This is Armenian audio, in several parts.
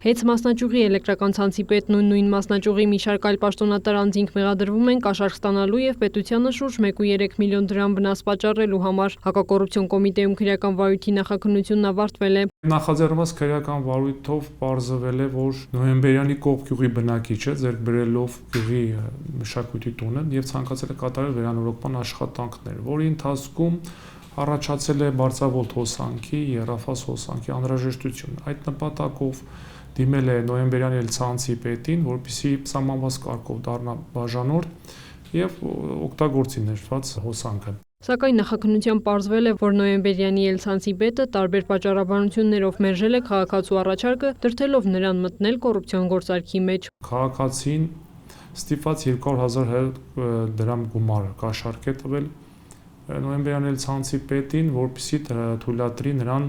Հեծ մասնաճյուղի էլեկտրական ցանցի պետն ու նույն մասնաճյուղի մի շարք այլ պաշտոնատար անձինք մեղադրվում են կաշառք ստանալու եւ պետությանը շուրջ 1.3 միլիոն դրամ վնաս պատճառելու համար։ Հակակոռուպցիոն կոմիտեում քրեական վարույթի նախաքննությունն ավարտվել է։ Նախաձեռնված քրեական վարույթով պարզվել է, որ Նոյեմբերյանի կողք գյուղի բնակիչը ձեռք բերելով գյուղի մշակույթի տունը եւ ցանկացել է կատարել վերանորոգման աշխատանքներ, որի ընթացքում առաջացել է բարձրավոլտ հոսանքի, եռաֆազ հոսանքի անհրաժեշտություն։ Այդ նպատակով դիմել է Նոյեմբերյանի ցանցի պետին, որպեսզի սահմանված կարգով դառնա բաժանորդ եւ օգտագործի ներված հոսանքը։ Սակայն նախաքննությամբ պարզվել է, որ Նոյեմբերյանի ցանցի պետը տարբեր պատճառաբանություններով մերժել է քաղաքացու առաջարկը, դրդելով նրան մտնել կոռուպցիոն գործարքի մեջ։ Քաղաքացին ստիպված 200,000 դրամ գումար կաշառք է տվել Նոյեմբերյանի ցանցի պետին, որպեսզի թույլատրի նրան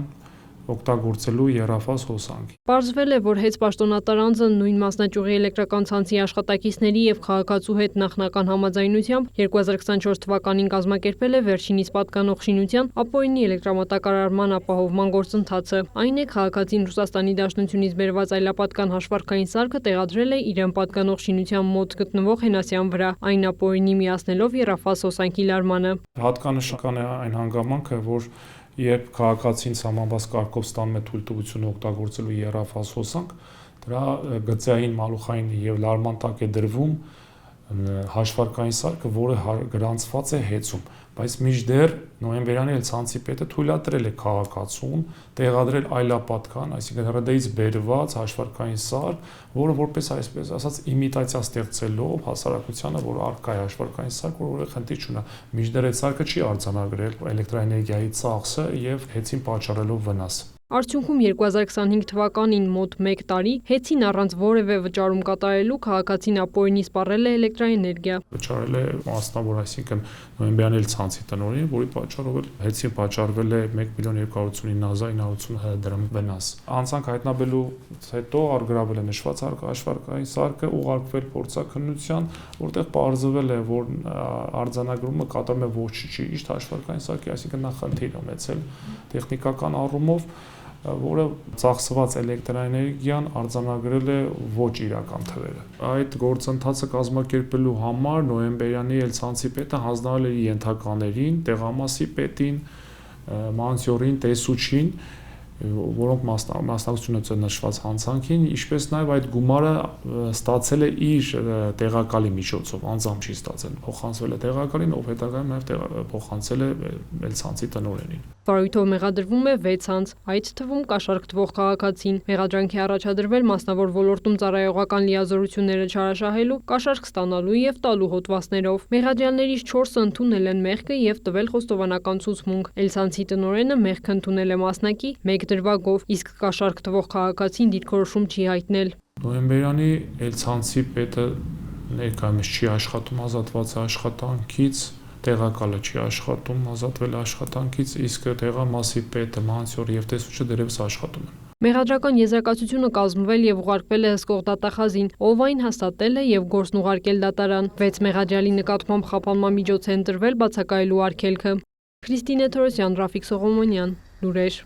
օգտագործելու եռաֆազ հոսանքի։ Պարզվել է, որ հեծ պաշտոնատար անձը նույն մասնաճյուղի էլեկտրական ցանցի աշխատակիցների եւ քաղաքացու հետ նախնական համաձայնությամբ 2024 թվականին կազմակերպել է վերջինիս պատկանող շինության ապօրինի էլեկտրամատակարարման ապահովման գործընթացը։ Այն է, քաղաքացին Ռուսաստանի Դաշնությունից բերված այլապատկան հաշվարկային սարքը տեղադրել է իրեն պատկանող շինության մոտ գտնվող հենասյան վրա, այն ապօրինի միացնելով եռաֆազ հոսանքի լարմանը։ Հատկանշական է այն հանգամանքը, որ երբ քաղաքացին սահմանված կարգով ստանում է թույլտվությունը օգտագործելու եռաֆազ հոսանք, դրա գծային, մալուխային եւ լարման տակ է դրվում հաշվարկային սարքը, որը գրանցված է հեծում, բայց մինչդեռ Նոյեմբերյանի ցանցի պետը թույլատրել է քաղաքացուն տեղադրել այլապատկան, այսինքն ՌԴ-ից բերված հաշվարկային սարք, որը որպես այսպես ասած իմիտացիա ստեղծելով հասարակությանը, որ առկա է հաշվարկային սարք, որը խնդիր չունի, մինչդեռ այդ սարքը չի արձանագրել էլեկտրաէներգիայի ծախսը եւ հեծին պատճառելով վնաս։ Արդյունքում 2025 թվականին մոտ 1 տարի հեծին առանց որևէ վճարում կատարելու քաղաքացին ապօրինի սպառել է էլեկտրաէներգիա։ Վճարել է մասնավոր, այսինքն Նոյեմբերյանի ցանցի տնօրենին, որի պատճառով հեծին պատճառվել է 1.229.980 դրամ վնաս։ Անձանք հայտնաբերելուց հետո արգրավել է նշված հաշվարկային սարքը, ուղարկվել փորձաքննության, որտեղ պարզվել է, որ արձանագրումը կատարում է ոչ ճիշտ հաշվարկային սարքի, այսինքն նա խնդիր ունեցել տեխնիկական առումով, որը ծախսված էլեկտրաէներգիան արձանագրել է ոչ իրական թվերը։ Այդ գործընթացը կազմակերպելու համար Նոյեմբերյանի ցանցի պետը հանձնարարել է ենթականերին, տեղամասի պետին, մանսյորին, տեսուչին, որոնք մասնակցություն ունեցել նշված հանցանքին, ինչպես նաև այդ գումարը ստացել է իր տեղակալի միջոցով, անձամբ չի ստացել, փոխանցվել է տեղակալին, ով հետագայում նաև փոխանցել է ցանցի տնօրենին։ Վարույթով մեղադրվում է 6 անձ, այդ թվում կաշառք տվող քաղաքացին։ Մեղադրանքի առաջադրվել մասնավոր ոլորտում ծառայողական լիազորությունները չարաշահելու, կաշառք ստանալու եւ տալու հոդվածներով։ Մեղադրյալներից 4-ը ընդունել են մեղքը եւ տվել խոստովանական ցուցմունք։ Ցանցի տնօրենը մեղքը ընդունել է մասնակի 1 դրվագով, իսկ կաշառք տվող քաղաքացին դիրքորոշում չի հայտնել։ Նոյեմբերյանի ցանցի պետը ներկայումս չի աշխատում ազատված աշխատանքից, տեղակալը չի աշխատում ազատվել աշխատանքից, իսկ տեղամասի պետը, մանսյորը եւ տեսուչը դեռևս աշխատում են։ Մեղադրական եզրակացությունը կազմվել եւ ուղարկվել է հսկող դատախազին, ով այն հաստատել է եւ գործն ուղարկել դատարան։ 6 մեղադրյալի նկատմամբ խափանման միջոց է ընտրվել բացակայելու արգելքը։ Քրիստինե Թորոսյան, Ռաֆիկ Սողոմոնյան, լուրեր։